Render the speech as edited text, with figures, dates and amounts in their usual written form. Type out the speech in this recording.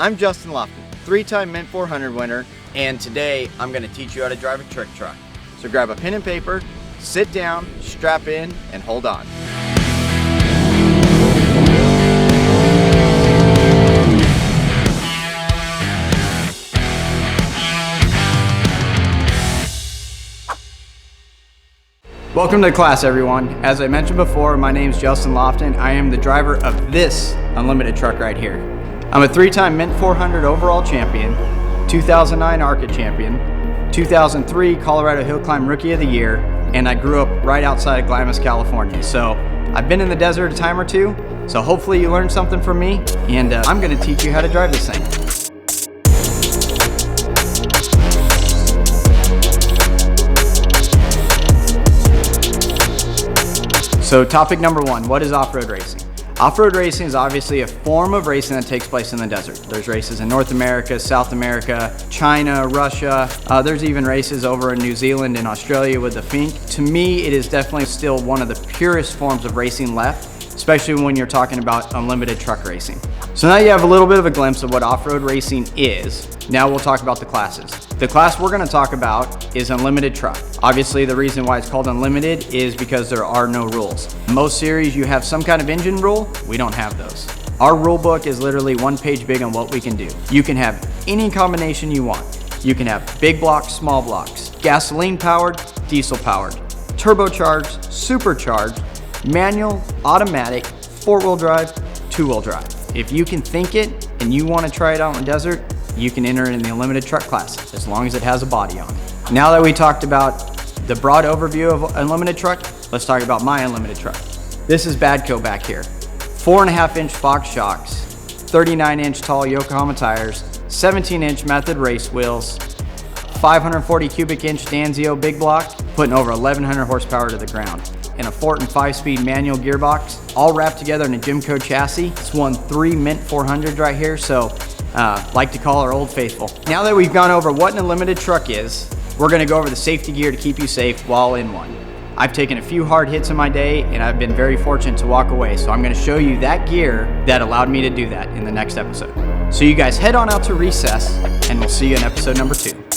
I'm Justin Lofton, 3-time Mint 400 winner, and today I'm going to teach you how to drive a trick truck. So grab a pen and paper, sit down, strap in, and hold on. Welcome to the class, everyone. As I mentioned before, my name is Justin Lofton. I am the driver of this unlimited truck right here. I'm a 3-time Mint 400 overall champion, 2009 ARCA champion, 2003 Colorado Hill Climb Rookie of the Year, and I grew up right outside of Glamis, California. So I've been in the desert a time or two, so hopefully you learned something from me, and I'm gonna teach you how to drive this thing. So topic number one, what is off-road racing? Off-road racing is obviously a form of racing that takes place in the desert. There's races in North America, South America, China, Russia. There's even races over in New Zealand and Australia with the Fink. To me, it is definitely still one of the purest forms of racing left, especially when you're talking about unlimited truck racing. So now you have a little bit of a glimpse of what off-road racing is. Now we'll talk about the classes. The class we're going to talk about is unlimited truck. Obviously, the reason why it's called unlimited is because there are no rules. Most series you have some kind of engine rule. We don't have those. Our rule book is literally one page big on what we can do. You can have any combination you want. You can have big blocks, small blocks, gasoline powered, diesel powered, turbocharged, supercharged, manual, automatic, 4-wheel drive, 2-wheel drive. If you can think it and you want to try it out in the desert, you can enter it in the unlimited truck class as long as it has a body on it. Now that we talked about the broad overview of unlimited truck, let's talk about my unlimited truck. This is Badco back here. 4.5-inch box shocks, 39-inch tall Yokohama tires, 17-inch method race wheels, 540 cubic inch Danzio big block, putting over 1,100 horsepower to the ground, and a Fortin 5-speed manual gearbox, all wrapped together in a Jimco chassis. It's won 3 Mint 400s right here, so like to call our old faithful. Now that we've gone over what an unlimited truck is, we're gonna go over the safety gear to keep you safe while in one. I've taken a few hard hits in my day and I've been very fortunate to walk away, so I'm gonna show you that gear that allowed me to do that in the next episode. So you guys head on out to recess and we'll see you in episode number 2.